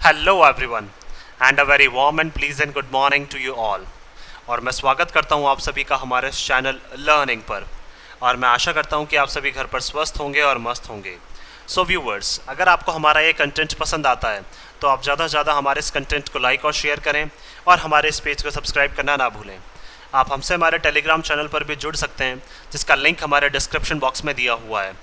Hello everyone and a very warm and pleasant good morning to you all. और मैं स्वागत करता हूं आप सभी का हमारे इस चैनल लर्निंग पर। और मैं आशा करता हूं कि आप सभी घर पर स्वस्थ होंगे और मस्त होंगे। सो व्यूवर्स, अगर आपको हमारा ये कंटेंट पसंद आता है तो आप ज़्यादा से ज़्यादा हमारे इस कंटेंट को लाइक और शेयर करें और हमारे इस पेज को सब्सक्राइब करना ना भूलें। आप हमसे हमारे टेलीग्राम चैनल पर भी जुड़ सकते हैं, जिसका लिंक हमारे डिस्क्रिप्शन बॉक्स में दिया हुआ है।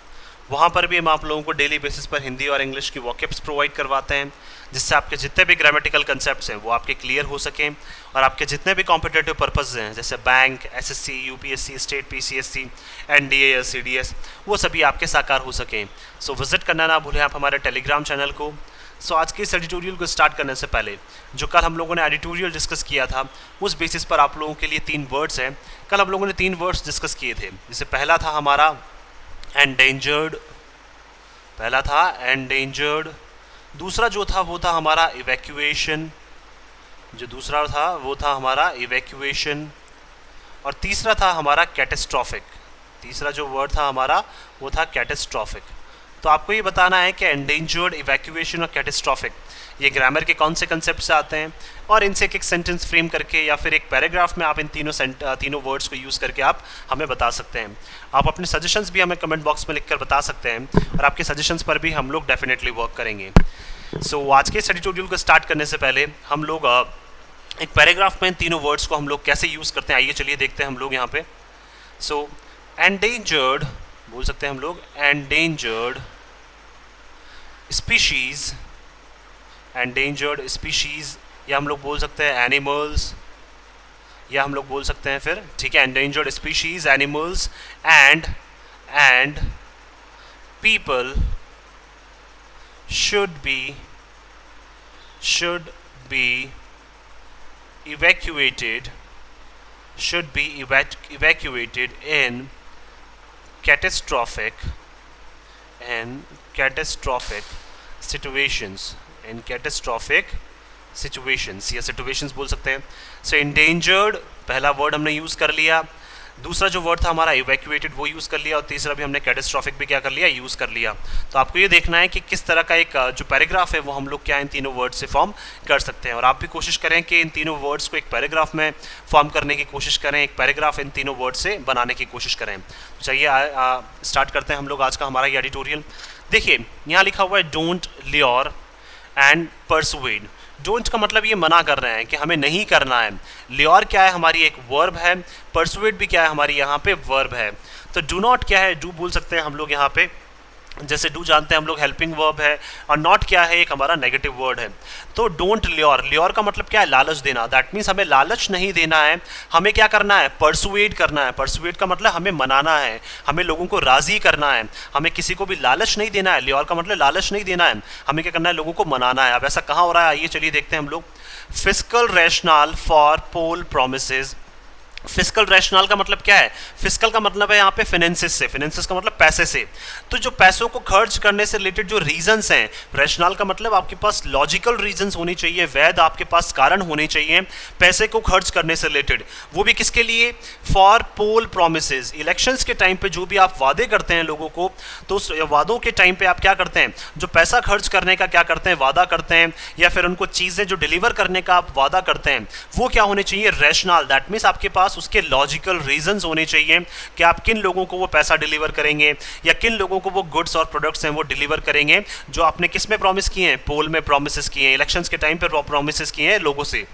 वहाँ पर भी हम आप लोगों को डेली बेसिस पर हिंदी और इंग्लिश की वॉकेब्स प्रोवाइड करवाते हैं, जिससे आपके जितने भी ग्रामेटिकल कंसेप्ट्स हैं वो आपके क्लियर हो सकें और आपके जितने भी कॉम्पिटेटिव पर्पज़ हैं जैसे bank, SSC, UPSC, state PCSC, NDA या सीडीएस, वो सभी आपके साकार हो सकें। सो विज़िट करना ना भूलें आप हमारे टेलीग्राम चैनल को। सो आज के इस एडिटोरियल को स्टार्ट करने से पहले जो कल हम लोगों ने एडिटोरियल डिस्कस किया था, उस बेसिस पर आप लोगों के लिए 3 वर्ड्स हैं। कल हम लोगों ने 3 वर्ड्स डिस्कस किए थे, जिससे पहला था हमारा एंडेंजर्ड, दूसरा जो था वो था हमारा इवैक्यूएशन, और तीसरा था हमारा कैटेस्ट्रॉफिक। तीसरा जो वर्ड था हमारा वो था कैटेस्ट्रॉफिक। तो आपको ये बताना है कि एंडेंजर्ड, इवैक्यूएशन और कैटेस्ट्रॉफिक ये ग्रामर के कौन से कंसेप्ट से आते हैं, और इनसे एक सेंटेंस फ्रेम करके या फिर एक पैराग्राफ में आप इन तीनों वर्ड्स को यूज़ करके आप हमें बता सकते हैं। आप अपने सजेशंस भी हमें कमेंट बॉक्स में लिखकर बता सकते हैं, और आपके सजेशंस पर भी हम लोग डेफिनेटली वर्क करेंगे। सो आज के इस एडिटोरियल को स्टार्ट करने से पहले हम लोग एक पैराग्राफ में इन तीनों वर्ड्स को हम लोग कैसे यूज़ करते हैं, आइए चलिए देखते हैं हम लोग यहाँ पे। सो एंडेंजर्ड बोल सकते हैं हम लोग, एंडेंजर्ड स्पीशीज़, एंडेंजर्ड स्पीशीज़, या हम लोग बोल सकते हैं एनिमल्स, या हम लोग बोल सकते हैं फिर, ठीक है, endangered species, animals and people should be evacuated in catastrophic situations या situations बोल सकते हैं। सो endangered पहला वर्ड हमने यूज़ कर लिया, दूसरा जो वर्ड था हमारा इवैक्यूएटेड वो यूज़ कर लिया, और तीसरा भी हमने कैटेस्ट्रॉफिक भी क्या कर लिया, यूज़ कर लिया। तो आपको ये देखना है कि किस तरह का एक जो पैराग्राफ है वो हम लोग क्या इन तीनों वर्ड से फॉर्म कर सकते हैं। और आप भी कोशिश करें कि इन तीनों वर्ड्स को एक पैराग्राफ में फॉर्म करने की कोशिश करें, एक पैराग्राफ इन तीनों वर्ड से बनाने की कोशिश करें। तो चलिए स्टार्ट करते हैं हम लोग आज का हमारा ये एडिटोरियल। देखिए यहाँ लिखा हुआ है don't lure and persuade. Don't का मतलब ये मना कर रहे हैं कि हमें नहीं करना है। ल्योर क्या है, हमारी एक वर्ब है। परसुएड भी क्या है, हमारी यहाँ पे वर्ब है। तो डू नॉट क्या है, डू बोल सकते हैं हम लोग यहाँ पे, जैसे डू जानते हैं हम लोग हेल्पिंग वर्ब है, और नॉट क्या है, एक हमारा नेगेटिव वर्ड है। तो डोंट ल्योर, ल्योर का मतलब क्या है, लालच देना। दैट मीन्स हमें लालच नहीं देना है, हमें क्या करना है, परसुएड करना है। परसुएड का मतलब हमें मनाना है, हमें लोगों को राज़ी करना है, हमें किसी को भी लालच नहीं देना है। ल्योर का मतलब लालच नहीं देना है, हमें क्या करना है, लोगों को मनाना है। अब ऐसा कहाँ हो रहा है, आइए चलिए देखते हैं हम लोग। Fiscal rationale for poll promises. Fiscal rationale का मतलब क्या है, फिस्कल का मतलब है यहाँ पे फिनेंसिस से, फिनेंसिस का मतलब पैसे से। तो जो पैसों को खर्च करने से रिलेटेड जो रीजंस हैं, रैशनल का मतलब आपके पास लॉजिकल रीजंस होनी चाहिए, वैध आपके पास कारण होने चाहिए पैसे को खर्च करने से रिलेटेड। वो भी किसके लिए, फॉर पोल प्रोमिसेस। इलेक्शंस के टाइम पे जो भी आप वादे करते हैं लोगों को, तो उस वादों के टाइम पे आप क्या करते हैं, जो पैसा खर्च करने का क्या करते हैं, वादा करते हैं, या फिर उनको चीज़ें जो डिलीवर करने का आप वादा करते हैं, वो क्या होने चाहिए, रैशनल। दैट मीन्स आपके पास उसके लॉजिकल रीजंस होने चाहिए कि आप किन लोगों को वो पैसा डिलीवर करेंगे, या किन लोगों को वो गुड्स और प्रोडक्ट्स हैं वो डिलीवर करेंगे, जो आपने किस में प्रॉमिस किए हैं, पोल में प्रॉमिसेस किए हैं, इलेक्शंस के टाइम पे प्रॉमिसेस किए हैं लोगों से।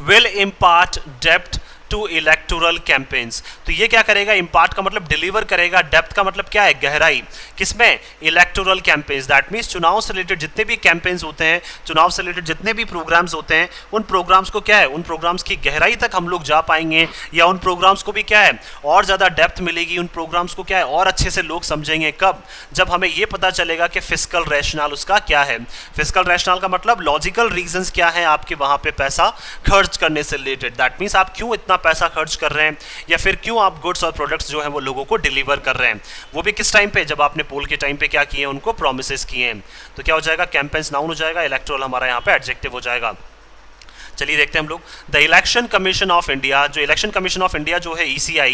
Will impart depth to electoral campaigns. तो ये क्या करेगा, इम्पार्ट का मतलब डिलीवर करेगा, डेप्थ का मतलब क्या है, गहराई, किसमें, इलेक्टोरल कैंपेन्स। दैट मीन्स चुनाव से रिलेटेड जितने भी कैंपेन्स होते हैं, चुनाव से रिलेटेड जितने भी प्रोग्राम्स होते हैं, उन प्रोग्राम्स को क्या है, उन प्रोग्राम्स की गहराई तक हम लोग जा पाएंगे, या उन प्रोग्राम्स को भी क्या है, और ज़्यादा डेप्थ मिलेगी, उन प्रोग्राम्स को क्या है, और अच्छे से लोग समझेंगे। कब, जब हमें ये पता चलेगा कि फिस्कल रैशनल उसका क्या है। फिस्कल रैशनल का मतलब लॉजिकल रीजंस क्या है आपके वहाँ पे पैसा खर्च करने से रिलेटेड। दैट मीन्स आप क्यों इतना पैसा खर्च कर रहे हैं, या फिर क्यों आप गुड्स और प्रोडक्ट्स जो हैं वो लोगों को डिलीवर कर रहे हैं, वो भी किस टाइम पे, जब आपने पोल के टाइम पे क्या किए, उनको प्रोमिसेस किए हैं। तो क्या हो जाएगा, कैंपेन्स नाउन हो जाएगा, इलेक्टोरल हमारा यहाँ पे एडजेक्टिव हो जाएगा। चलिए देखते हैं हम लोग। The election commission of India, जो इलेक्शन कमीशन ऑफ इंडिया जो है ECI,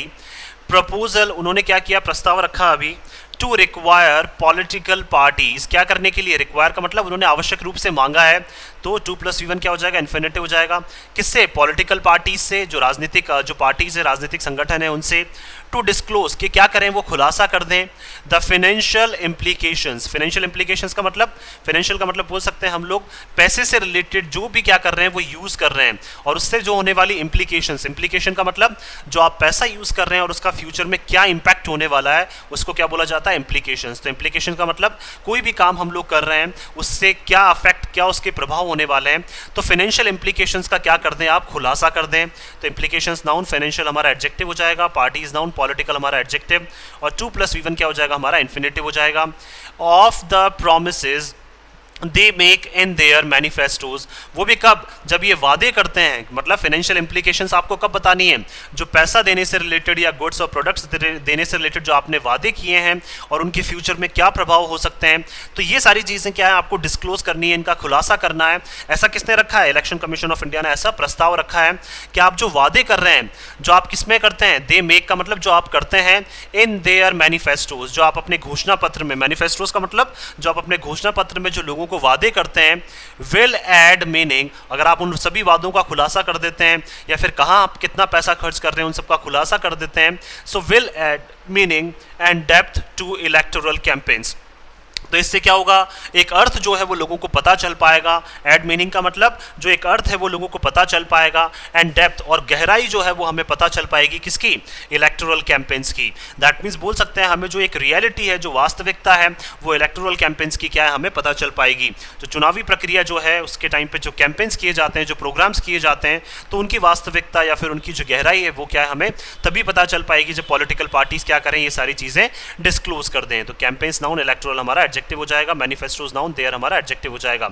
प्रपोजल, उन्होंने क्या किया, प्रस्ताव रखा अभी, टू रिक्वायर पॉलिटिकल पार्टीज, क्या करने के लिए? रिक्वायर का मतलब उन्होंने आवश्यक रूप से मांगा है, तो 2+V1 क्या हो जाएगा? इन्फिनिटिव हो जाएगा। किससे? पॉलिटिकल पार्टीज से, जो राजनीतिक जो पार्टीज है, राजनीतिक संगठन है, उनसे। टू डिस्क्लोज, कि क्या करें? वो खुलासा कर दें the financial implications. Financial implications का मतलब, फाइनेंशियल का मतलब बोल सकते हैं हम लोग पैसे से रिलेटेड जो भी क्या कर रहे हैं वो यूज़ कर रहे हैं, और उससे जो होने वाली इम्प्लीकेशंस, इम्प्लीकेशन का मतलब जो आप पैसा यूज़ कर रहे हैं और उसका फ्यूचर में क्या इंपैक्ट होने वाला है, उसको क्या बोला जाता है? इम्प्लीकेशंस। तो इम्प्लीकेशन का मतलब कोई भी काम हम लोग कर रहे हैं उससे क्या अफेक्ट, क्या उसके प्रभाव होने वाले हैं। तो फाइनेंशियल इम्प्लीकेशंस का क्या कर दें आप? खुलासा कर दें। तो इम्प्लीकेशंस नाउन, फाइनेंशियल हमारा एडजेक्टिव हो जाएगा, पार्टीज नाउन, पॉलिटिकल हमारा एडजेक्टिव, और 2+V1 क्या हो जाएगा? हमारा इन्फिनिटिव हो जाएगा। Of the promises they make in their manifestos, वो भी कब? जब ये वादे करते हैं। मतलब फाइनेंशियल इंप्लीकेशंस आपको कब बतानी है? जो पैसा देने से रिलेटेड या गुड्स और प्रोडक्ट्स देने से रिलेटेड जो आपने वादे किए हैं और उनके फ्यूचर में क्या प्रभाव हो सकते हैं, तो ये सारी चीज़ें क्या है आपको डिस्क्लोज करनी है, इनका खुलासा करना है। ऐसा किसने रखा है? इलेक्शन कमीशन ऑफ इंडिया ने ऐसा प्रस्ताव रखा है कि आप जो वादे कर रहे हैं, जो आप किस में करते हैं? दे मेक का मतलब जो आप करते हैं इन देयर मैनिफेस्टोज, जो आप अपने घोषणा पत्र में, मैनिफेस्टोज का मतलब जो आप अपने घोषणा पत्र में जो लोगों को वादे करते हैं, विल एड मीनिंग, अगर आप उन सभी वादों का खुलासा कर देते हैं या फिर कहाँ आप कितना पैसा खर्च कर रहे हैं उन सब का खुलासा कर देते हैं, so will add meaning and depth to electoral campaigns. तो इससे क्या होगा? एक अर्थ जो है वो लोगों को पता चल पाएगा। एड मीनिंग का मतलब जो एक अर्थ है वो लोगों को पता चल पाएगा, एंड डेप्थ और गहराई जो है वो हमें पता चल पाएगी, किसकी? इलेक्टोरल कैंपेन्स की। दैट मीन्स बोल सकते हैं हमें जो एक रियलिटी है, जो वास्तविकता है, वो इलेक्टोरल कैंपेन्स की क्या है? हमें पता चल पाएगी। जो चुनावी प्रक्रिया जो है उसके टाइम पे जो कैंपेन्स किए जाते हैं, जो प्रोग्राम्स किए जाते हैं, तो उनकी वास्तविकता या फिर उनकी जो गहराई है वो क्या है? हमें तभी पता चल पाएगी जब पॉलिटिकल पार्टीज क्या करें? ये सारी चीज़ें डिस्क्लोज कर दें। तो कैंपेन्स नाउन, इलेक्टोरल हमारा एडजेक्टिव हो जाएगा, मैनिफेस्टोज नाउन, देयर हमारा एडजेक्टिव हो जाएगा।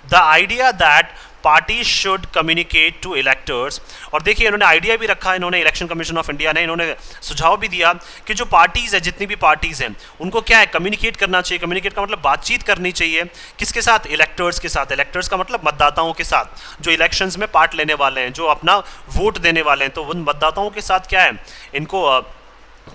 The idea that party should communicate to electors, और देखिए इन्होंने आइडिया भी रखा, इन्होंने इलेक्शन कमीशन ऑफ इंडिया ने इन्होंने सुझाव भी दिया कि जो पार्टीज है, जितनी भी पार्टीज हैं, उनको क्या है? कम्युनिकेट करना चाहिए। कम्युनिकेट का मतलब बातचीत करनी चाहिए, किसके साथ? इलेक्टर्स के साथ। इलेक्टर्स का मतलब मतदाताओं के साथ, जो इलेक्शंस में पार्ट लेने वाले हैं, जो अपना वोट देने वाले हैं, तो उन मतदाताओं के साथ क्या है? इनको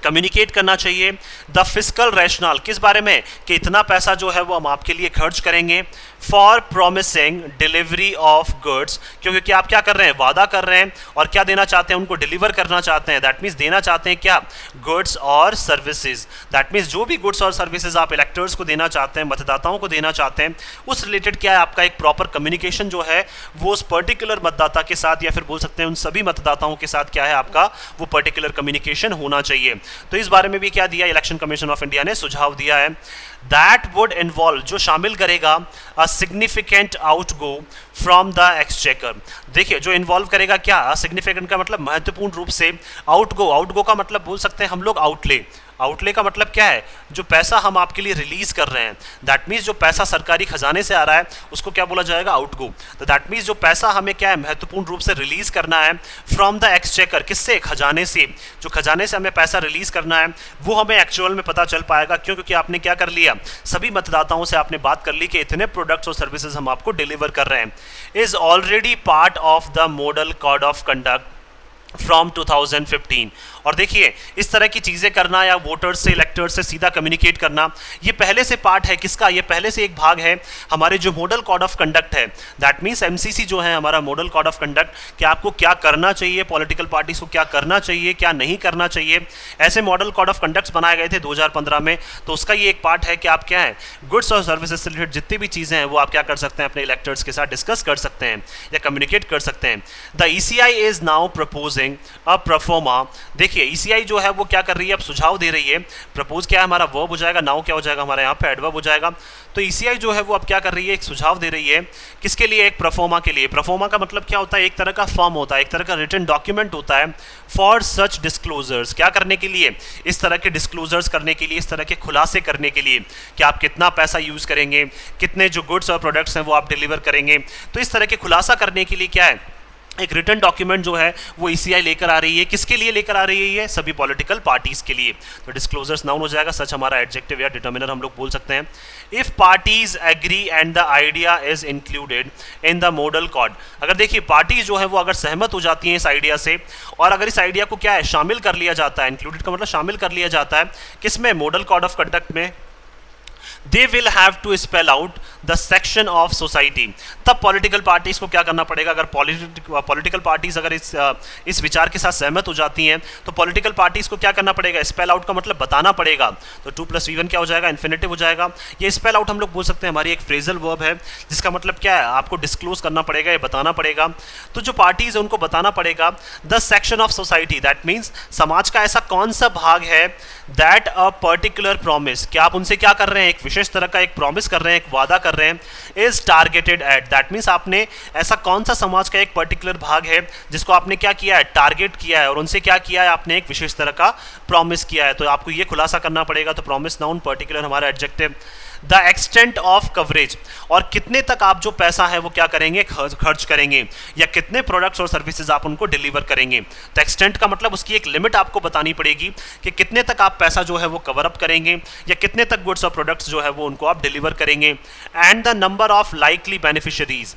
कम्युनिकेट करना चाहिए। द फिस्कल रैशनल, किस बारे में? कि इतना पैसा जो है वो हम आपके लिए खर्च करेंगे for promising delivery of goods, क्योंकि आप क्या कर रहे हैं? वादा कर रहे हैं और क्या देना चाहते हैं? उनको डिलीवर करना चाहते हैं। दैट मीन्स देना चाहते हैं क्या? गुड्स और सर्विसेज। दैट मीन्स जो भी गुड्स और सर्विसेज आप इलेक्टर्स को देना चाहते हैं, मतदाताओं को देना चाहते हैं, उस रिलेटेड क्या है आपका एक प्रॉपर कम्युनिकेशन जो है वो उस पर्टिकुलर मतदाता के साथ, या फिर बोल सकते हैं उन सभी मतदाताओं के साथ क्या है आपका वो पर्टिकुलर कम्युनिकेशन होना चाहिए। तो इस बारे में भी क्या दिया? इलेक्शन कमीशन ऑफ इंडिया ने सुझाव दिया है। दैट वुड इन्वॉल्व, जो शामिल करेगा a significant outgo from the exchequer. देखिए जो इन्वॉल्व करेगा क्या? सिग्निफिकेंट का मतलब महत्वपूर्ण रूप से, आउटगो, आउटगो का मतलब बोल सकते हैं हम लोग आउटले। आउटले का मतलब क्या है? जो पैसा हम आपके लिए रिलीज कर रहे हैं, दैट मीन्स जो पैसा सरकारी खजाने से आ रहा है उसको क्या बोला जाएगा? आउटगो। तो दैट मीन्स जो पैसा हमें क्या है महत्वपूर्ण रूप से रिलीज करना है फ्रॉम द एक्सचेकर, किससे? खजाने से। जो खजाने से हमें पैसा रिलीज करना है वो हमें एक्चुअल में पता चल पाएगा, क्यों? क्योंकि आपने क्या कर लिया? सभी मतदाताओं से आपने बात कर ली कि इतने प्रोडक्ट्स और सर्विसेज हम आपको डिलीवर कर रहे हैं। Is already part of the model code of conduct from 2015। और देखिए इस तरह की चीज़ें करना या वोटर्स से, इलेक्टर्स से सीधा कम्युनिकेट करना, ये पहले से पार्ट है किसका? ये पहले से एक भाग है हमारे जो मॉडल कोड ऑफ कंडक्ट है। दैट मीन्स एमसीसी जो है हमारा मॉडल कोड ऑफ कंडक्ट, कि आपको क्या करना चाहिए, पॉलिटिकल पार्टीज को क्या करना चाहिए, क्या नहीं करना चाहिए। ऐसे मॉडल कोड ऑफ कंडक्ट्स बनाए गए थे 2015 में। तो उसका ये एक पार्ट है कि आप क्या है गुड्स और सर्विसेज से रिलेटेड जितनी भी चीज़ें हैं वो आप क्या कर सकते हैं? अपने इलेक्टर्स के साथ डिस्कस कर सकते हैं या कम्युनिकेट कर सकते हैं। The ECI is now proposing a proforma. देखिए ECI जो है वो क्या कर रही है? अब सुझाव दे रही है। प्रपोज क्या है हमारा? वर्ब हो जाएगा। नाउ क्या हो जाएगा हमारा? यहाँ पे एडवर्ब हो जाएगा। तो ECI जो है वो अब क्या कर रही है? एक सुझाव दे रही है, किसके लिए? एक प्रोफोमा के लिए। प्रोफोमा का मतलब क्या होता है? एक तरह का फॉर्म होता है, एक तरह का रिटन डॉक्यूमेंट होता है फॉर सच डिस्क्लोजर्स। क्या करने के लिए? इस तरह के डिस्क्लोजर्स करने के लिए, इस तरह के खुलासे करने के लिए कि आप कितना पैसा यूज़ करेंगे, कितने जो गुड्स और प्रोडक्ट्स हैं वो आप डिलीवर करेंगे। तो इस तरह के खुलासा करने के लिए क्या है? एक रिटन डॉक्यूमेंट जो है वो ईसीआई लेकर आ रही है, किसके लिए लेकर आ रही है? सभी पॉलिटिकल पार्टीज के लिए। तो डिस्क्लोजर्स नाउन हो जाएगा, सच हमारा एडजेक्टिव या डिटर्मिनर हम लोग बोल सकते हैं। If parties agree and the idea is included in the model code, अगर देखिए पार्टी जो है वो अगर सहमत हो जाती है इस आइडिया से, और अगर इस आइडिया को क्या है शामिल कर लिया जाता है, इंक्लूडेड का मतलब शामिल कर लिया जाता है किसमें? मॉडल कोड ऑफ कंडक्ट में, they will have to spell out the section of society। तब पॉलिटिकल पार्टीज को क्या करना पड़ेगा? अगर पॉलिटिकल पार्टीज अगर इस विचार के साथ सहमत हो जाती हैं तो पॉलिटिकल पार्टीज को क्या करना पड़ेगा? स्पेल आउट का मतलब बताना पड़ेगा। तो 2+V1 क्या हो जाएगा? इन्फिनेटिव हो जाएगा। ये स्पेल आउट हम लोग बोल सकते हैं हमारी एक फ्रेजल वर्ब है, जिसका मतलब क्या है? आपको डिस्क्लोज करना पड़ेगा, ये बताना पड़ेगा। तो जो पार्टीज है उनको बताना पड़ेगा the section of society, that means समाज का ऐसा कौन सा भाग है, दैट अ पर्टिकुलर प्रॉमिस, क्या आप उनसे क्या कर रहे हैं? एक विशेष तरह का एक प्रॉमिस कर रहे हैं, एक वादा कर रहे हैं, is targeted eight, that means आपने ऐसा कौन सा समाज का एक पर्टिकुलर भाग है जिसको आपने क्या किया है? टारगेट किया है, और उनसे क्या किया है? आपने एक विशेष तरह का प्रॉमिस किया है। तो आपको ये खुलासा करना पड़ेगा। तो प्रॉमिस नाउन, पर्टिकुलर हमारा adjective. The extent of coverage, और कितने तक आप जो पैसा है वो क्या करेंगे? खर्च करेंगे, या कितने प्रोडक्ट्स और सर्विसेज आप उनको डिलीवर करेंगे। तो एक्सटेंट का मतलब उसकी एक लिमिट आपको बतानी पड़ेगी कि कितने तक आप पैसा जो है वो कवर अप करेंगे, या कितने तक गुड्स और प्रोडक्ट्स जो है वो उनको आप डिलीवर करेंगे। And the number of likely beneficiaries,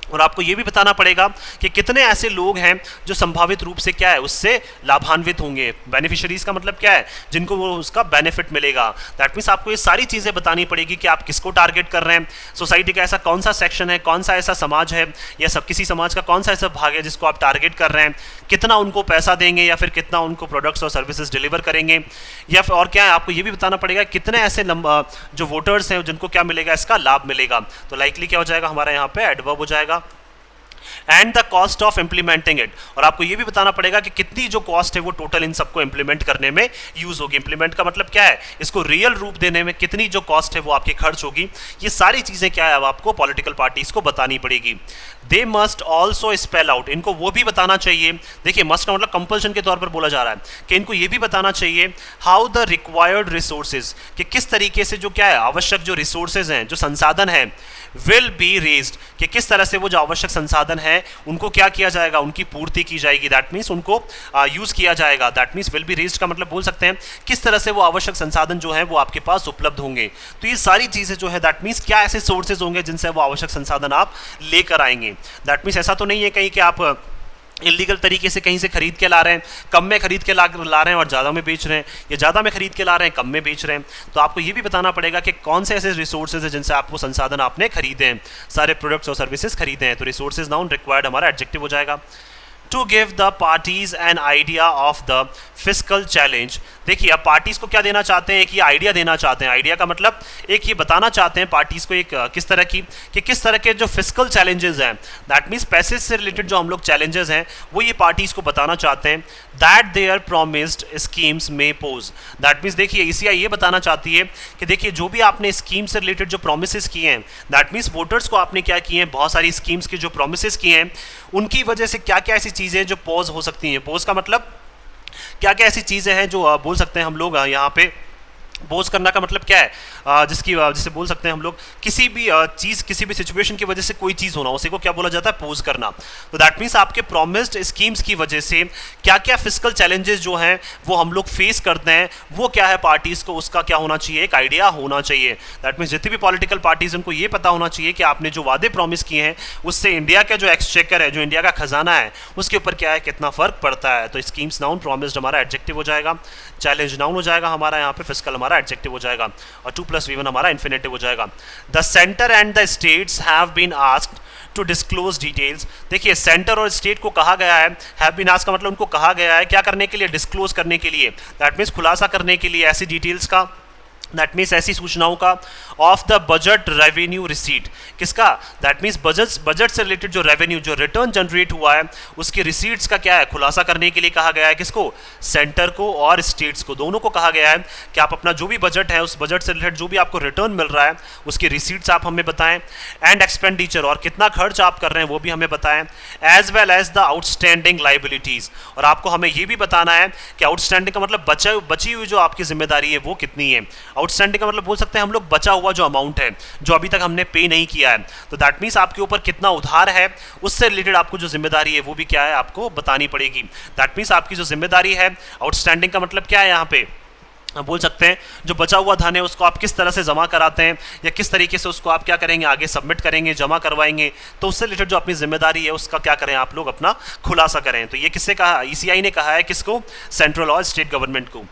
और आपको ये भी बताना पड़ेगा कि कितने ऐसे लोग हैं जो संभावित रूप से क्या है उससे लाभान्वित होंगे। बेनिफिशियरीज का मतलब क्या है? जिनको वो उसका बेनिफिट मिलेगा। दैट मीन्स आपको ये सारी चीज़ें बतानी पड़ेगी कि आप किसको टारगेट कर रहे हैं, सोसाइटी का ऐसा कौन सा सेक्शन है, कौन सा ऐसा समाज है, या सब किसी समाज का कौन सा ऐसा भाग है जिसको आप टारगेट कर रहे हैं, कितना उनको पैसा देंगे या फिर कितना उनको प्रोडक्ट्स और सर्विसेज डिलीवर करेंगे, या फिर और क्या है आपको ये भी बताना पड़ेगा कितने ऐसे जो वोटर्स हैं जिनको क्या मिलेगा, इसका लाभ मिलेगा। तो लाइकली क्या हो जाएगा हमारा यहाँ पे? एडवर्ब हो जाएगा। And the cost of implementing it, और आपको ये भी बताना पड़ेगा कि कितनी जो कॉस्ट है वो टोटल इन सबको इंप्लीमेंट करने में यूज होगी। इंप्लीमेंट का मतलब क्या है? इसको रियल रूप देने में कितनी जो कॉस्ट है वो आपकी खर्च होगी। ये सारी चीजें क्या है अब आपको पॉलिटिकल पार्टीज को बतानी पड़ेगी। They must also spell out, इनको वो भी बताना चाहिए। देखिए मस्ट का मतलब कंपल्शन के तौर पर बोला जा रहा है कि इनको ये भी बताना चाहिए हाउ द रिक्वायर्ड रिसोर्सेज, कि किस तरीके से जो क्या है आवश्यक जो रिसोर्सेज हैं, जो संसाधन है, विल बी रेज्ड, कि किस तरह से वो जो आवश्यक संसाधन है उनको क्या किया जाएगा? उनकी पूर्ति की जाएगी। दैट मीन्स उनको यूज किया जाएगा। That means will be raised का मतलब बोल सकते हैं किस तरह से वो आवश्यक संसाधन जो है वो आपके पास उपलब्ध होंगे। तो ये सारी चीजें जो है दैट मीन्स क्या ऐसे सोर्सेज होंगे जिनसे वो आवश्यक संसाधन आप लेकर आएंगे। दैट मीन्स ऐसा तो नहीं है कहीं कि आप इलीगल तरीके से कहीं से खरीद के ला रहे हैं, कम में खरीद के ला रहे हैं और ज़्यादा में बेच रहे हैं, या ज़्यादा में खरीद के ला रहे हैं, कम में बेच रहे हैं। तो आपको ये भी बताना पड़ेगा कि कौन से ऐसे रिसोर्सेज हैं जिनसे आपको संसाधन आपने खरीदे हैं, सारे प्रोडक्ट्स और सर्विसेज खरीदे हैं। तो रिसोर्सेज नाउन, रिक्वायर्ड हमारा एडजेक्टिव हो जाएगा। To give the parties an idea of the fiscal challenge, देखिए अब पार्टीज को क्या देना चाहते हैं? एक ये आइडिया देना चाहते हैं। आइडिया का मतलब एक ये बताना चाहते हैं पार्टीज को एक किस तरह की, कि किस तरह के जो फिस्कल चैलेंजेस हैं, दैट मीन्स पैसे से रिलेटेड जो हम लोग चैलेंजेस हैं वो ये पार्टीज को बताना चाहते हैं। दैट देयर प्रोमिस्ड स्कीम्स में पोज, दैट मीन्स देखिए ईसीआई ये बताना चाहती है कि देखिए जो भी आपने स्कीम से रिलेटेड जो प्रोमिस किए हैं, दैट मीन्स वोटर्स को आपने क्या किए हैं, बहुत सारी स्कीम्स के जो प्रोमिस किए हैं उनकी वजह से क्या क्या ऐसी चीज़ें जो पोज हो सकती हैं। पोज का मतलब क्या क्या ऐसी चीज़ें हैं जो बोल सकते हैं हम लोग यहाँ पे पोज करना का मतलब क्या है? जिसे बोल सकते हैं हम लोग किसी भी चीज़, किसी भी सिचुएशन की वजह से कोई चीज़ होना, उसी को क्या बोला जाता है? पोज करना। तो दैट मीन्स आपके प्रॉमिस्ड स्कीम्स की वजह से क्या क्या फिस्कल चैलेंजेस जो हैं वो हम लोग फेस करते हैं, वो क्या है पार्टीज़ को उसका क्या होना चाहिए? एक आइडिया होना चाहिए। दैट मीन्स जितनी भी पॉलिटिकल पार्टीज उनको ये पता होना चाहिए कि आपने जो वादे प्रॉमिस किए हैं उससे इंडिया का जो एक्सचेकर है, जो इंडिया का खजाना है, उसके ऊपर क्या है, कितना फ़र्क पड़ता है। तो स्कीम्स नाउन, प्रॉमिस्ड हमारा एडजेक्टिव हो जाएगा, चैलेंज नाउन हो जाएगा हमारा यहाँ पे, फिस्कल हमारा एडजेक्टिव हो जाएगा, और 2+V1 हमारा इन्फिनेटिव हो जाएगा। The centre and the states have been asked to disclose details, देखिए सेंटर और स्टेट को कहा गया है, हैव बीन आस्क्ड का मतलब उनको कहा गया है क्या करने के लिए? डिस्क्लोज करने के लिए। दैट मीन्स खुलासा करने के लिए ऐसी डिटेल्स का, दैट मीन्स ऐसी सूचनाओं का, of the budget revenue receipt, किसका? दैट मीन्स बजट से रिलेटेड जो रेवेन्यू, जो रिटर्न जनरेट हुआ है उसके रिसीट्स का क्या है? खुलासा करने के लिए कहा गया है। किसको? सेंटर को और स्टेट्स को, दोनों को कहा गया है कि आप अपना जो भी बजट है उस बजट से रिलेटेड जो भी आपको रिटर्न मिल रहा है उसके रिसीट्स आप हमें बताएं। एंड एक्सपेंडिचर, और कितना खर्च आप कर रहे हैं वो भी हमें बताएं। As well as the outstanding liabilities, और आपको हमें ये भी बताना है कि आउटस्टैंडिंग का मतलब बची हुई जो आपकी जिम्मेदारी है वो कितनी है। आउटस्टैंडिंग का मतलब बोल सकते हैं हम लोग बचा हुआ जो अमाउंट है, जो अभी तक हमने पे नहीं किया है, तो दैट मीन्स आपके ऊपर कितना उधार है, उससे रिलेटेड आपको जो जिम्मेदारी है वो भी क्या है आपको बतानी पड़ेगी। दैट मीन्स आपकी जो जिम्मेदारी है, आउटस्टैंडिंग का मतलब क्या है यहाँ पे बोल सकते हैं जो बचा हुआ धन है उसको आप किस तरह से जमा कराते हैं या किस तरीके से उसको आप क्या करेंगे आगे सबमिट करेंगे, जमा करवाएंगे, तो उससे रिलेटेड जो अपनी जिम्मेदारी है उसका क्या करें आप लोग अपना खुलासा करें। तो ये किससे कहा, ईसीआई ने कहा है, किसको, सेंट्रल और स्टेट गवर्नमेंट को।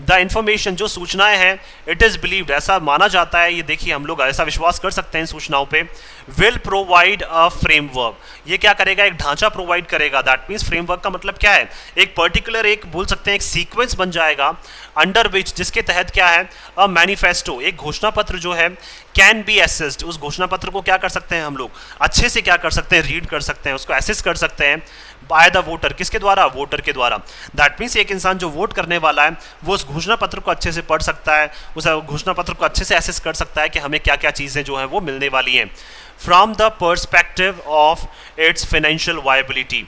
द इन्फॉर्मेशन जो सूचनाएं हैं, इट इज़ बिलीव्ड ऐसा माना जाता है, ये देखिए हम लोग ऐसा विश्वास कर सकते हैं इन सूचनाओं पे, विल प्रोवाइड अ फ्रेमवर्क, ये क्या करेगा, एक ढांचा प्रोवाइड करेगा। दैट मीन्स फ्रेमवर्क का मतलब क्या है, एक पर्टिकुलर एक बोल सकते हैं एक सीक्वेंस बन जाएगा अंडर विच, जिसके तहत क्या है, अ मैनिफेस्टो, एक घोषणा पत्र जो है, कैन बी एसेस्ड, उस घोषणा पत्र को क्या कर सकते हैं हम लोग अच्छे से क्या कर सकते हैं, रीड कर सकते हैं, उसको एसेस कर सकते हैं बाय द वोटर, किसके द्वारा, वोटर के द्वारा। दैट मीन्स एक इंसान जो वोट करने वाला है वो उस घोषणा पत्र को अच्छे से पढ़ सकता है, उस घोषणा पत्र को अच्छे से एसेस कर सकता है कि हमें क्या क्या चीज़ें जो है वो मिलने वाली हैं from the perspective of its financial viability,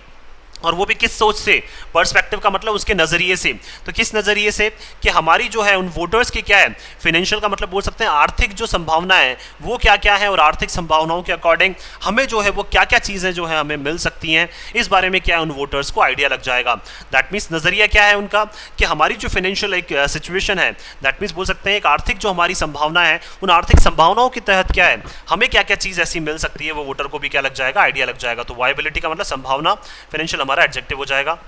और वो भी किस सोच से, पर्सपेक्टिव का मतलब उसके नज़रिए से, तो किस नज़रिए से कि हमारी जो है उन वोटर्स की क्या है, फाइनेंशियल का मतलब बोल सकते हैं आर्थिक जो संभावना है वो क्या क्या है, और आर्थिक संभावनाओं के अकॉर्डिंग हमें जो है वो क्या क्या चीज़ें जो है हमें मिल सकती हैं, इस बारे में क्या है उन वोटर्स को आइडिया लग जाएगा। दैट मीन्स नज़रिया क्या है उनका कि हमारी जो फाइनेंशियल एक सिचुएशन है, दैट मीन्स बोल सकते हैं एक आर्थिक जो हमारी संभावना है, उन आर्थिक संभावनाओं के तहत क्या है हमें क्या क्या चीज़ ऐसी मिल सकती है, वो वोटर को भी क्या लग जाएगा, आइडिया लग जाएगा। तो वायबिलिटी का मतलब संभावना, फाइनेंशियल हमारा एडजेक्टिव हो जाएगा।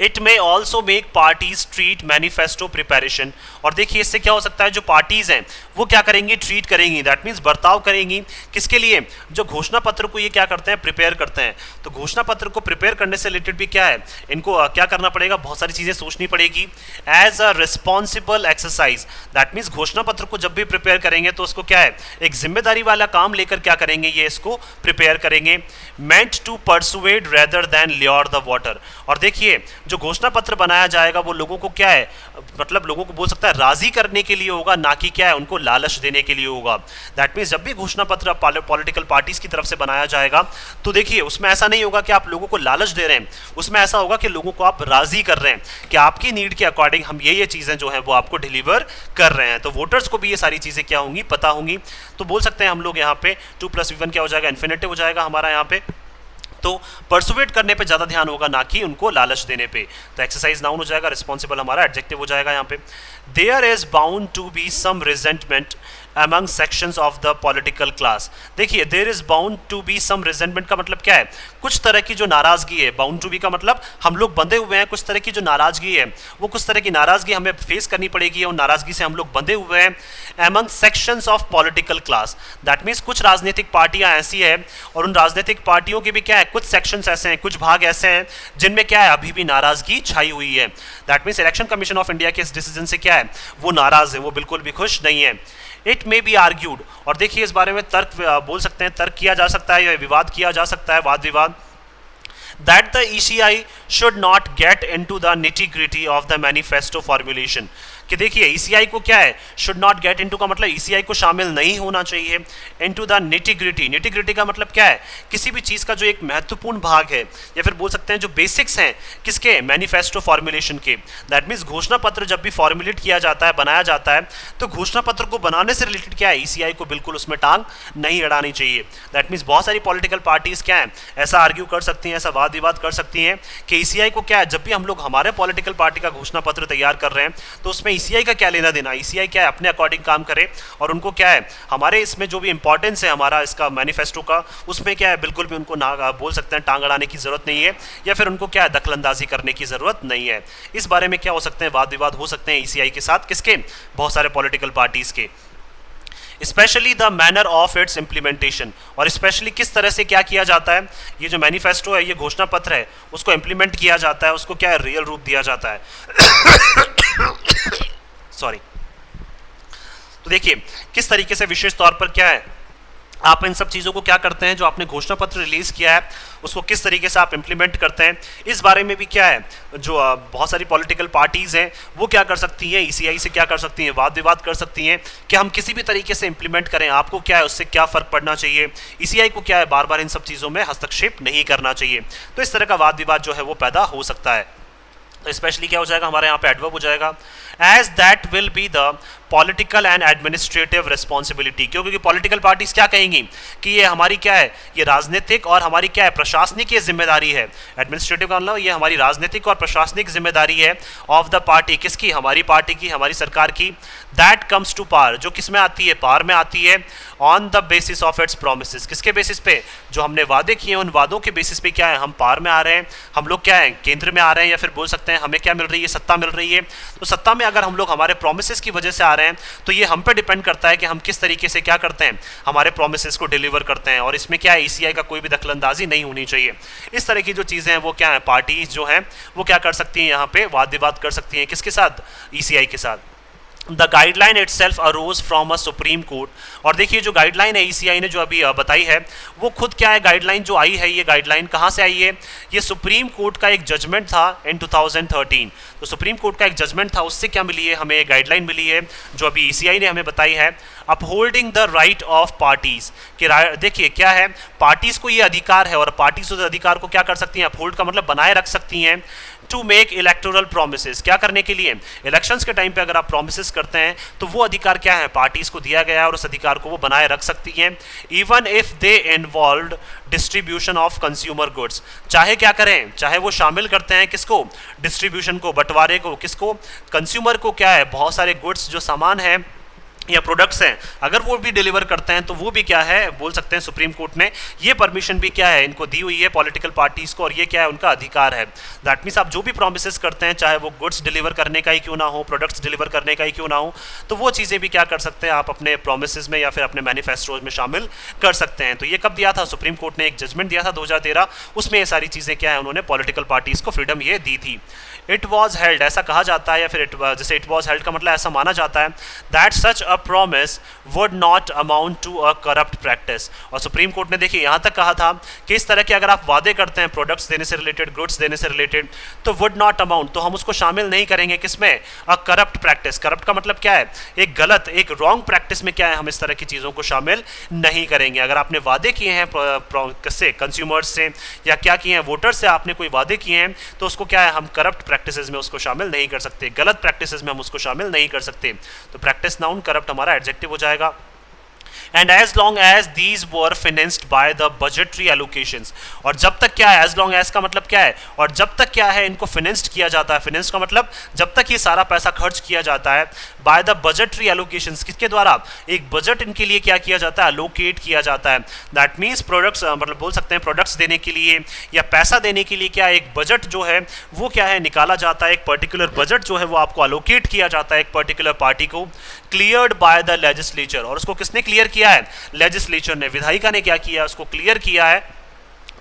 It may also make parties treat manifesto preparation, और देखिए इससे क्या हो सकता है, जो पार्टीज हैं वो क्या करेंगी, ट्रीट करेंगी, दैट मीन्स बर्ताव करेंगी, किसके लिए, जो घोषणा पत्र को ये क्या करते हैं, प्रिपेयर करते हैं। तो घोषणा पत्र को प्रिपेयर करने से रिलेटेड भी क्या है, इनको क्या करना पड़ेगा, बहुत सारी चीज़ें सोचनी पड़ेगी as a responsible exercise. That means घोषणा पत्र को जब भी प्रिपेयर करेंगे तो उसको क्या है, एक जिम्मेदारी वाला काम लेकर क्या करेंगे, ये इसको प्रिपेयर करेंगे। Meant to persuade rather than lure the voter, और देखिए जो घोषणा पत्र बनाया जाएगा वो लोगों को क्या है, मतलब लोगों को बोल सकता है राजी करने के लिए होगा, ना कि क्या है उनको लालच देने के लिए होगा। दैट मीन्स जब भी घोषणा पत्र पॉलिटिकल पार्टीज की तरफ से बनाया जाएगा तो देखिए उसमें ऐसा नहीं होगा कि आप लोगों को लालच दे रहे हैं, उसमें ऐसा होगा कि लोगों को आप राजी कर रहे हैं कि आपकी नीड के अकॉर्डिंग हम ये चीज़ें जो है वो आपको डिलीवर कर रहे हैं। तो वोटर्स को भी ये सारी चीज़ें क्या होंगी, पता होंगी। तो बोल सकते हैं हम लोग यहाँ पे 2+V1 क्या हो जाएगा, इन्फिनिटिव हो जाएगा हमारा यहाँ पे। तो परसुएट करने पे ज़्यादा ध्यान होगा, ना कि उनको लालच देने पे। तो एक्सरसाइज नाउन हो जाएगा, रिस्पॉन्सिबल हमारा एडजेक्टिव हो जाएगा यहाँ पे। There is bound to be some resentment among sections of the political class, देखिए there is bound to be some resentment का मतलब क्या है, कुछ तरह की जो नाराजगी है, बाउंड टू बी का मतलब हम लोग बंधे हुए हैं, कुछ तरह की जो नाराजगी है वो कुछ तरह की नाराजगी हमें फेस करनी पड़ेगी, और नाराजगी से हम लोग बंधे हुए हैं among sections of political class। That means कुछ राजनीतिक पार्टियां ऐसी है और उन राजनीतिक पार्टियों के भी क्या है, कुछ सेक्शंस ऐसे हैं, कुछ भाग ऐसे हैं जिनमें क्या है अभी भी नाराजगी छाई हुई है। That means election commission of India के इस डिसीजन से क्या है, वो नाराज है, वो बिल्कुल भी खुश नहीं है। इट मे बी आर्ग्यूड, और देखिए इस बारे में तर्क बोल सकते हैं, तर्क किया जा सकता है या विवाद किया जा सकता है, वाद विवाद, that the ECI should not get into the nitty-gritty of the manifesto formulation, कि देखिए ECI को क्या है, should not get into का मतलब ECI को शामिल नहीं होना चाहिए into the nitty-gritty। nitty-gritty का मतलब क्या है, किसी भी चीज़ का जो एक महत्वपूर्ण भाग है या फिर बोल सकते हैं जो बेसिक्स हैं किसके, मैनिफेस्टो फॉर्मुलेशन के। दैट मीन्स घोषणा पत्र जब भी फॉर्मुलेट किया जाता है, बनाया जाता है, तो घोषणा पत्र को बनाने से रिलेटेड क्या है, ECI को बिल्कुल उसमें टांग नहीं अड़ानी चाहिए। दैट मीन्स बहुत सारी पॉलिटिकल पार्टीज क्या है, ऐसा आर्ग्यू कर सकती हैं, ऐसा वाद विवाद कर सकती हैं कि ECI को क्या है, जब भी हम लोग हमारे पॉलिटिकल पार्टी का घोषणा पत्र तैयार कर रहे हैं तो उसमें ECI का क्या लेना देना, ECI क्या है अपने अकॉर्डिंग काम करे, और उनको क्या है हमारे इसमें जो भी इंपॉर्टेंस है हमारा इसका मैनिफेस्टो का, उसमें क्या है बिल्कुल भी उनको ना बोल सकते हैं टांग अड़ाने की जरूरत नहीं है, या फिर उनको क्या है दखलंदाजी करने की जरूरत नहीं है। इस बारे में क्या हो सकते हैं, वाद विवाद हो सकते हैं ECI के साथ, किसके, बहुत सारे पॉलिटिकल पार्टीज के। Specially the manner of its implementation, और स्पेशली किस तरह से क्या किया जाता है, ये जो मैनिफेस्टो है, ये घोषणा पत्र है, उसको इम्प्लीमेंट किया जाता है, उसको क्या है रियल रूप दिया जाता है सॉरी। तो देखिए किस तरीके से विशेष तौर पर क्या है आप इन सब चीज़ों को क्या करते हैं, जो आपने घोषणा पत्र रिलीज़ किया है उसको किस तरीके से आप इम्प्लीमेंट करते हैं, इस बारे में भी क्या है जो बहुत सारी पॉलिटिकल पार्टीज़ हैं वो क्या कर सकती हैं, ECI से क्या कर सकती हैं, वाद विवाद कर सकती हैं कि हम किसी भी तरीके से इम्प्लीमेंट करें, आपको क्या है उससे क्या फ़र्क पड़ना चाहिए, ECI को क्या है बार बार इन सब चीज़ों में हस्तक्षेप नहीं करना चाहिए। तो इस तरह का वाद विवाद जो है वो पैदा हो सकता है। तो स्पेशली क्या हो जाएगा हमारे यहाँ पे एडवर्ब हो जाएगा, as that will be the political and administrative responsibility. क्योंकि पॉलिटिकल पार्टीज क्या कहेंगी कि ये हमारी क्या है, ये राजनीतिक और हमारी क्या है, प्रशासनिक ये जिम्मेदारी है। एडमिनिस्ट्रेटिव का मतलब ये हमारी राजनीतिक और प्रशासनिक जिम्मेदारी है ऑफ द पार्टी, किसकी, हमारी पार्टी की, हमारी सरकार की। दैट कम्स टू पावर, जो किस में आती है, पावर में आती है, on the basis of its promises, किसके बेसिस पे, जो हमने वादे किए हैं उन वादों के बेसिस पे क्या है, हम पावर में आ रहे हैं, हम लोग क्या है, केंद्र में आ रहे हैं, या फिर बोल सकते हैं हमें क्या मिल रही है, सत्ता मिल रही है। तो सत्ता में अगर हम लोग हमारे प्रोमिसेस की वजह से आ रहे हैं तो ये हम पे डिपेंड करता है कि हम किस तरीके से क्या करते हैं, हमारे प्रोमिसेस को डिलीवर करते हैं। और इसमें क्या है, ईसीआई का कोई भी दखलंदाजी नहीं होनी चाहिए। इस तरह की जो चीज़ें हैं वो क्या है, पार्टीज जो हैं वो क्या कर सकती हैं, यहाँ पे वाद विवाद कर सकती हैं, किसके साथ, ईसीआई के साथ। The guideline it self arrows from a supreme court. और देखिए जो गाइडलाइन है ईसीआई ने जो अभी बताई है वो खुद क्या है, गाइडलाइन जो आई है, ये गाइडलाइन कहाँ से आई है, ये सुप्रीम कोर्ट का एक जजमेंट था इन 2013। तो सुप्रीम कोर्ट का एक जजमेंट था, उससे क्या मिली है, हमें गाइडलाइन मिली है जो अभी ईसीआई ने हमें बताई है। Upholding the right of parties, कि देखिए क्या है, पार्टीज को ये अधिकार है और पार्टीज उस अधिकार को क्या कर सकती हैं, अपहोल्ड का मतलब बनाए रख सकती हैं, टू मेक इलेक्टोरल प्रोमिसेस, क्या करने के लिए, इलेक्शंस के टाइम पे अगर आप प्रोमिसेस करते हैं तो वो अधिकार क्या है, पार्टीज को दिया गया है और उस अधिकार को वो बनाए रख सकती हैं। Even if they involved distribution of consumer goods, चाहे क्या करें, चाहे वो शामिल करते हैं किसको, डिस्ट्रीब्यूशन को, बंटवारे को, किसको, कंज्यूमर को, क्या है, बहुत सारे गुड्स जो सामान है या प्रोडक्ट्स हैं, अगर वो भी डिलीवर करते हैं तो वो भी क्या है, बोल सकते हैं सुप्रीम कोर्ट ने ये परमिशन भी क्या है इनको दी हुई है पॉलिटिकल पार्टीज को, और ये क्या है, उनका अधिकार है। दैट मीन्स आप जो भी प्रोमिसेस करते हैं, चाहे वो गुड्स डिलीवर करने का ही क्यों ना हो, प्रोडक्ट्स डिलीवर करने का ही क्यों ना हो, तो वो चीज़ें भी क्या कर सकते हैं, आप अपने प्रोमिसेस में या फिर अपने मैनिफेस्टोज में शामिल कर सकते हैं। तो ये कब दिया था, सुप्रीम कोर्ट ने एक जजमेंट दिया था 2013, उसमें ये सारी चीज़ें क्या है, उन्होंने पॉलिटिकल पार्टीज को फ्रीडम ये दी थी। इट वॉज हेल्ड, ऐसा कहा जाता है, या फिर जैसे इट वॉज हेल्ड का मतलब ऐसा माना जाता है, that such a promise would not amount to a corrupt practice. और सुप्रीम कोर्ट ने देखिए यहाँ तक कहा था कि इस तरह के अगर आप वादे करते हैं प्रोडक्ट्स देने से रिलेटेड, गुड्स देने से रिलेटेड, तो वुड नॉट अमाउंट, तो हम उसको शामिल नहीं करेंगे किसमें, अ करप्ट प्रैक्टिस। करप्ट का मतलब क्या है, एक गलत, एक रॉन्ग प्रैक्टिस में क्या है, हम इस तरह की चीज़ों को शामिल नहीं करेंगे। अगर आपने वादे किए हैं किससे, कंज्यूमर्स से, या क्या किए हैं, वोटर्स से आपने कोई वादे किए हैं, तो उसको क्या है, हम करप्ट प्रैक्टिसेस में उसको शामिल नहीं कर सकते, गलत प्रैक्टिसेस में हम उसको शामिल नहीं कर सकते। तो प्रैक्टिस नाउन, करप्ट हमारा एडजेक्टिव हो जाएगा। And as long as these were financed by the budgetary allocations, और जब तक क्या है, as long as का मतलब क्या है, और जब तक क्या है इनको फिनेंस्ड किया जाता है, फिनेंस का मतलब जब तक ये सारा पैसा खर्च किया जाता है, by the budgetary allocations, किसके द्वारा, एक बजट इनके लिए क्या किया जाता है, अलोकेट किया जाता है। दैट मीन्स प्रोडक्ट्स, मतलब बोल सकते हैं प्रोडक्ट्स देने के लिए या पैसा देने के लिए क्या एक बजट जो है वो क्या है, निकाला जाता है, एक पर्टिकुलर बजट जो है वो आपको अलोकेट किया जाता है एक पर्टिकुलर पार्टी को, क्लियर्ड बाय द लेजिस्लेचर। और उसको किसने क्लियर किया है, लेजिस्लेचर ने, विधायिका ने क्या किया, उसको क्लियर किया है।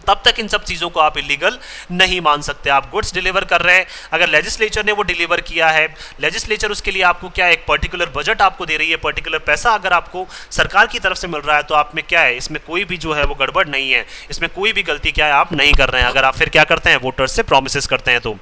तब तक इन सब चीज़ों को आप इलीगल नहीं मान सकते। आप गुड्स डिलीवर कर रहे हैं, अगर लेजिस्लेचर ने वो डिलीवर किया है, लेजिस्लेचर उसके लिए आपको क्या एक पर्टिकुलर बजट आपको दे रही है, पर्टिकुलर पैसा अगर आपको सरकार की तरफ से मिल रहा है, तो आप में क्या है, इसमें कोई भी जो है वो गड़बड़ नहीं है, इसमें कोई भी गलती क्या है आप नहीं कर रहे हैं। अगर आप फिर क्या करते हैं, वोटर्स से प्रोमिस करते हैं, तो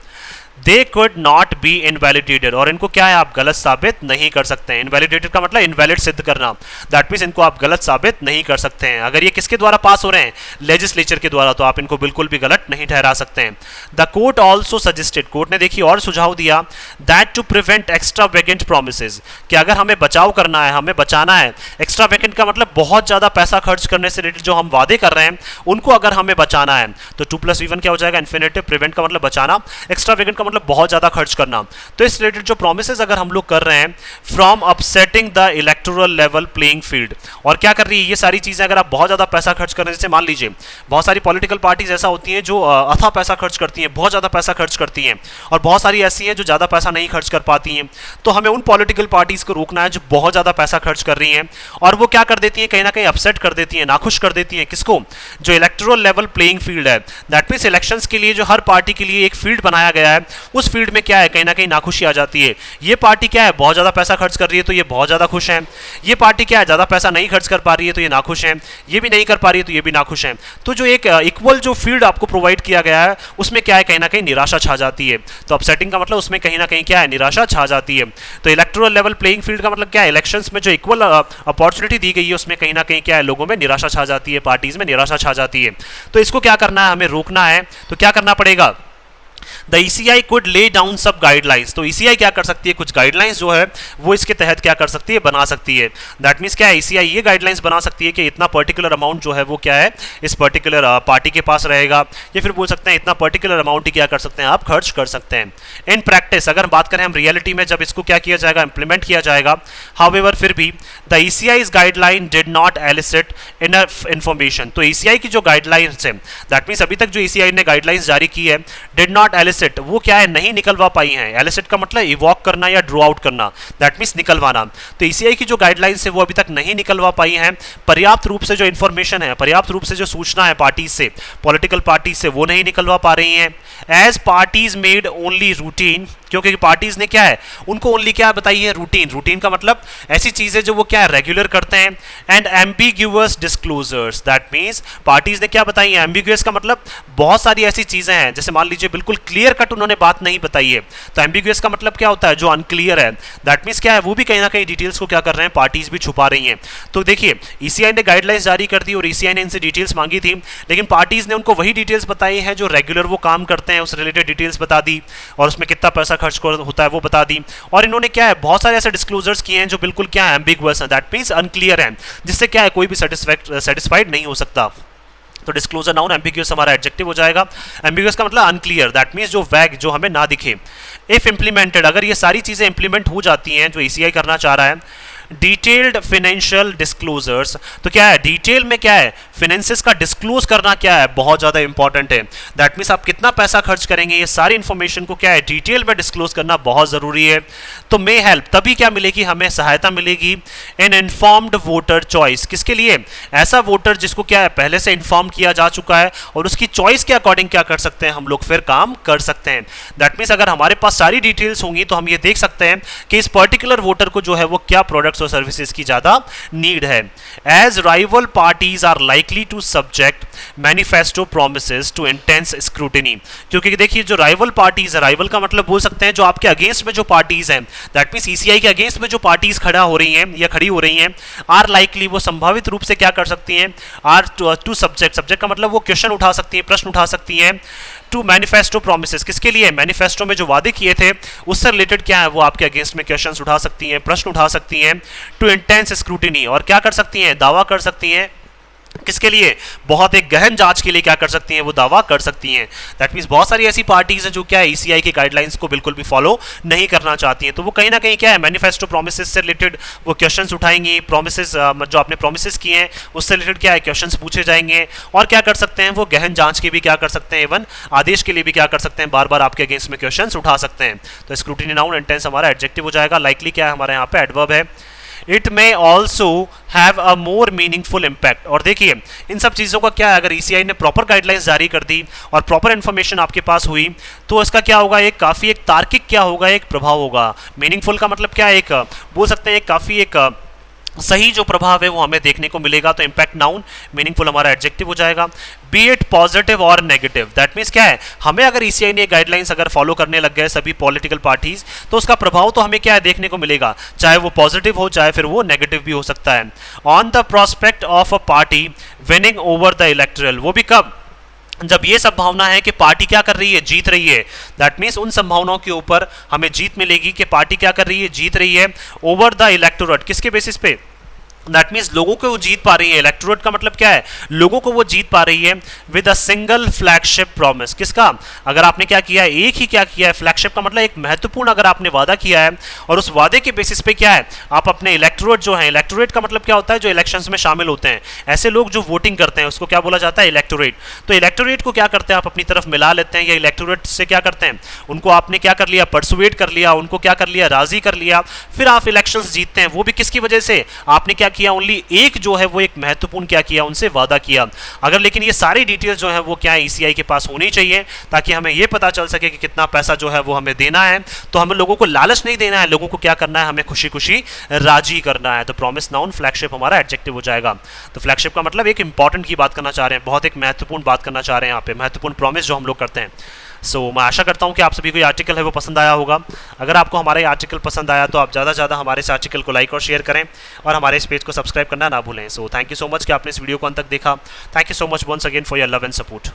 they could not be invalidated, और इनको क्या है, आप गलत साबित नहीं कर सकते हैं। इनवैलिडेटेड का मतलब इनवैलिड सिद्ध करना, दैट मीन्स इनको आप गलत साबित नहीं कर सकते हैं। अगर ये किसके द्वारा पास हो रहे हैं, लेजिस्लेचर के द्वारा, तो आप इनको बिल्कुल भी गलत नहीं ठहरा सकते हैं। The court also suggested, court ने देखिए और सुझाव दिया, that to prevent extravagant promises, कि अगर हमें बचाव करना है, हमें बचाना है, एक्स्ट्रा वेकेंट का मतलब बहुत ज़्यादा पैसा खर्च करने से रिलेटेड जो हम वादे कर रहे हैं उनको अगर हमें बचाना है, तो 2+V1 क्या हो जाएगा, इन्फिनेटिव, प्रिवेंट का मतलब बचाना, एक्स्ट्रा वेकेंट का मतलब बहुत ज़्यादा खर्च करना। तो इस रिलेटेड जो प्रोमिसेस अगर हम लोग कर रहे हैं, from upsetting the electoral level playing field, और क्या कर रही है ये सारी चीज़ें, अगर आप बहुत ज़्यादा पैसा खर्च कर रहे हैं, जैसे मान लीजिए बहुत सारी पॉलिटिकल पार्टीज ऐसा होती हैं जो अथा पैसा खर्च करती हैं, बहुत ज़्यादा पैसा खर्च करती हैं, और बहुत सारी ऐसी हैं जो ज़्यादा पैसा नहीं खर्च कर पाती हैं, तो हमें उन पॉलिटिकल पार्टीज़ को रोकना है जो बहुत ज़्यादा पैसा खर्च कर रही हैं, और वो क्या कर देती हैं, कहीं ना कहीं अपसेट कर देती हैं, नाखुश कर देती हैं, किसको, जो इलेक्टोरल लेवल प्लेइंग फील्ड है। दैट मीन्स इलेक्शंस के लिए जो हर पार्टी के लिए एक फील्ड बनाया गया है, उस फील्ड में क्या है, कहीं ना कहीं नाखुशी आ जाती है। ये पार्टी क्या है, बहुत ज़्यादा पैसा खर्च कर रही है, तो ये बहुत ज़्यादा खुश है। ये पार्टी क्या है, ज़्यादा पैसा नहीं खर्च कर पा रही है, तो ये नाखुश है। ये भी नहीं कर पा रही है, तो ये भी नाखुश है। तो जो एक इक्वल जो फील्ड आपको प्रोवाइड किया गया है, उसमें क्या है, कहीं ना कहीं निराशा छा जाती है। तो अपसेटिंग का मतलब उसमें कहीं ना कहीं क्या है, निराशा छा जाती है। तो इलेक्टोरल लेवल प्लेइंग फील्ड का मतलब क्या है, इलेक्शंस में जो इक्वल अपॉर्चुनिटी दी गई है, उसमें कहीं ना कहीं क्या है, लोगों में निराशा छा जाती है, पार्टीज में निराशा छा जाती है। तो इसको क्या करना है, हमें रोकना है। तो क्या करना पड़ेगा, the ECI could lay down सब गाइडलाइंस। तो ECI क्या कर सकती है, कुछ गाइडलाइंस जो है वो इसके तहत क्या कर सकती है, बना सकती है। दैट मीन्स क्या है, ECI ये गाइडलाइंस बना सकती है कि इतना पर्टिकुलर अमाउंट जो है वो क्या है इस पर्टिकुलर पार्टी के पास रहेगा, या फिर बोल सकते हैं इतना पर्टिकुलर अमाउंट ही क्या कर सकते हैं आप खर्च कर सकते हैं। इन प्रैक्टिस अगर बात करें हम रियलिटी में जब इसको क्या किया जाएगा, इंप्लीमेंट किया जाएगा, हाउएवर फिर भी the ECI's guideline did not elicit enough information. तो ECI की जो गाइडलाइंस है, दैट मीन्स अभी तक जो ECI ने गाइडलाइंस जारी की है, डिड नॉट एलिसिट, वो क्या है नहीं निकलवा पाई हैं। एलिसिट का मतलब इवॉक करना या ड्रॉ आउट करना, दैट मीन्स निकलवाना। तो ECI की जो गाइडलाइंस है वो अभी तक नहीं निकलवा पाई हैं। पर्याप्त रूप से जो इन्फॉर्मेशन है, पर्याप्त रूप से जो सूचना है पार्टी से, पॉलिटिकल पार्टी से, वो नहीं निकलवा पा रही हैं। As parties made only routine, क्योंकि पार्टीज ने क्या है उनको ओनली क्या बताई है, रूटीन। रूटीन का मतलब ऐसी चीजें जो वो क्या है रेगुलर करते हैं। And ambiguous disclosures, that means parties ने क्या बताई है, एम्बिग्यूअस का मतलब बहुत सारी ऐसी चीजें हैं, जैसे मान लीजिए बिल्कुल क्लियर कट उन्होंने बात नहीं बताई है। तो एम्बिग्यूअस का मतलब क्या होता है, जो अनक्लियर है। दैट मीन्स क्या है, वो भी कहीं ना कहीं डिटेल्स को क्या कर रहे हैं, पार्टीज भी छुपा रही हैं। तो देखिए ECI ने गाइडलाइंस जारी कर दी और ECI ने इनसे डिटेल्स मांगी थी, लेकिन पार्टीज ने उनको वही डिटेल्स बताई हैं जो रेगुलर वो काम करते हैं, उस रिलेटेड डिटेल्स बता दी, और उसमें कितना पैसा खर्च होता है वो बता दी। और इन्होंने क्या है बहुत सारे ऐसे डिस्क्लोजर्स किए हैं जो बिल्कुल क्या है एम्बिगुअस है, दैट मीन्स अनक्लियर है, जिससे क्या है कोई भी सेटिस्फाइड नहीं हो सकता। तो डिस्क्लोजर नाउन, एम्बिगुअस हमारा एडजेक्टिव हो जाएगा। एम्बिगुअस का मतलब अनक्लियर, दैट मीन्स जो वैग, जो हमें ना दिखे। इफ इंप्लीमेंटेड, अगर ये सारी चीजें इंप्लीमेंट हो जाती हैं जो ECI करना चाह रहा है। डिटेल्ड फाइनेंशियल डिस्क्लोजर्स, तो क्या है डिटेल में क्या है फाइनेंसेस का डिस्क्लोज करना क्या है बहुत ज्यादा इंपॉर्टेंट है। दैट मीन्स आप कितना पैसा खर्च करेंगे, ये सारी इंफॉर्मेशन को क्या है डिटेल में डिस्क्लोज करना बहुत जरूरी है। तो मे हेल्प, तभी क्या मिलेगी हमें सहायता मिलेगी इन इन्फॉर्म्ड वोटर चॉइस। किसके लिए, ऐसा वोटर जिसको क्या है पहले से इन्फॉर्म किया जा चुका है और उसकी चॉइस के अकॉर्डिंग क्या कर सकते हैं हम लोग फिर काम कर सकते हैं। दैट मीन्स अगर हमारे पास सारी डिटेल्स होंगी तो हम ये देख सकते हैं कि इस पर्टिकुलर वोटर को जो है वो क्या प्रोडक्ट्स और सर्विसेज की ज्यादा नीड है। As rival parties are likely to subject manifesto promises to intense scrutiny, क्योंकि देखिए जो राइवल पार्टीज है, राइवल का मतलब बोल सकते हैं जो आपके अगेंस्ट में जो पार्टीज हैं, दैट मींस ECI के अगेंस्ट में जो पार्टीज खड़ा हो रही हैं या खड़ी हो रही हैं, आर लाइकली, वो संभावित रूप से क्या कर सकती हैं, आर टू सब्जेक्ट, सब्जेक्ट का मतलब वो क्वेश्चन उठा सकती हैं, प्रश्न उठा सकती हैं, टू मैनिफेस्टो प्रोमिसेस, किसके लिए, मैनिफेस्टो में जो वादे किए थे उससे रिलेटेड क्या है वो आपके अगेंस्ट में क्वेश्चंस उठा सकती हैं, प्रश्न उठा सकती हैं। टू इंटेंस स्क्रूटिनी, और क्या कर सकती हैं, दावा कर सकती हैं, किसके लिए, बहुत एक गहन जांच के लिए क्या कर सकती हैं वो दावा कर सकती हैं। दैट मींस बहुत सारी ऐसी पार्टीज हैं जो क्या है ECI की गाइडलाइंस को बिल्कुल भी फॉलो नहीं करना चाहती हैं, तो वो कहीं ना कहीं क्या है मैनिफेस्टो प्रोमिसेस से रिलेटेड वो क्वेश्चंस उठाएंगी, प्रोमिसेस जो आपने प्रोमिसेस किए हैं उससे रिलेटेड क्या है क्वेश्चंस पूछे जाएंगे, और क्या कर सकते हैं वो गहन जांच के भी क्या कर सकते हैं, इवन आदेश के लिए भी क्या कर सकते हैं, बार बार आपके अगेंस्ट में क्वेश्चंस उठा सकते हैं। तो स्क्रूटिनी नाउन, इंटेंस हमारा एडजेक्टिव हो जाएगा, लाइकली क्या है हमारे यहाँ पे एडवर्ब है। It may also have a more meaningful impact, और देखिए इन सब चीज़ों का क्या है अगर ECI ने प्रॉपर गाइडलाइंस जारी कर दी और प्रॉपर इन्फॉर्मेशन आपके पास हुई तो इसका क्या होगा, एक काफ़ी एक तार्किक क्या होगा, एक प्रभाव होगा। मीनिंगफुल का मतलब क्या है, एक बोल सकते हैं काफ़ी एक सही जो प्रभाव है वो हमें देखने को मिलेगा। तो इम्पैक्ट नाउन, मीनिंगफुल हमारा एडजेक्टिव हो जाएगा। बी इट पॉजिटिव और नेगेटिव, दैट मीन्स क्या है हमें अगर ECI ने गाइडलाइंस अगर फॉलो करने लग गए सभी पॉलिटिकल पार्टीज तो उसका प्रभाव तो हमें क्या है देखने को मिलेगा, चाहे वो पॉजिटिव हो चाहे फिर वो नेगेटिव भी हो सकता है। On the prospect of a party winning over the electoral, वो भी कब, जब ये संभावना है कि पार्टी क्या कर रही है, जीत रही है। दैट मीन्स उन संभावनाओं के ऊपर हमें जीत मिलेगी कि पार्टी क्या कर रही है, जीत रही है। ओवर द इलेक्टोरेट, किसके बेसिस पे, दैट मीन्स लोगों को वो जीत पा रही है। इलेक्टोरेट का मतलब क्या है, लोगों को वो जीत पा रही है। With a single flagship promise, किसका, अगर आपने क्या किया है, एक ही क्या किया है, फ्लैगशिप का मतलब एक महत्वपूर्ण अगर आपने वादा किया है और उस वादे के बेसिस पे क्या है आप अपने इलेक्टोरेट जो है, इलेक्टोरेट का मतलब क्या होता है, जो इलेक्शंस में शामिल होते हैं, ऐसे लोग जो वोटिंग करते हैं उसको क्या बोला जाता है, इलेक्टोरेट। तो इलेक्टोरेट को क्या करते हैं आप अपनी तरफ मिला लेते हैं, या इलेक्टोरेट से क्या करते हैं, उनको आपने क्या कर लिया, परसुएट कर लिया, उनको क्या कर लिया, राजी कर लिया, फिर आप इलेक्शंस जीतते हैं। वो भी किसकी वजह से, आपने क्या किया, ओनली एक जो है वो एक महत्वपूर्ण क्या किया, उनसे वादा किया। अगर लेकिन ये सारी डिटेल्स जो है वो क्या है ECI के पास होनी चाहिए ताकि हमें ये पता चल सके कि कितना पैसा जो है वो हमें देना है। तो हमें लोगों को लालच नहीं देना है, लोगों को क्या करना है, हमें खुशी खुशी राजी करना है। तो प्रॉमिस नाउन, फ्लैगशिप हमारा एडजेक्टिव हो जाएगा। तो फ्लैगशिप का मतलब एक इंपॉर्टेंट की बात करना चाह रहे हैं, बहुत एक महत्वपूर्ण बात करना चाह रहे हैं यहाँ पे, महत्वपूर्ण प्रॉमिस जो हम लोग करते हैं। मैं आशा करता हूँ कि आप सभी को ये आर्टिकल है वो पसंद आया होगा। अगर आपको हमारा ये आर्टिकल पसंद आया तो आप ज़्यादा से ज़्यादा हमारे इस आर्टिकल को लाइक और शेयर करें और हमारे इस पेज को सब्सक्राइब करना ना भूलें। थैंक यू सो मच कि आपने इस वीडियो को अंत तक देखा। Thank you so much once again for your love and support.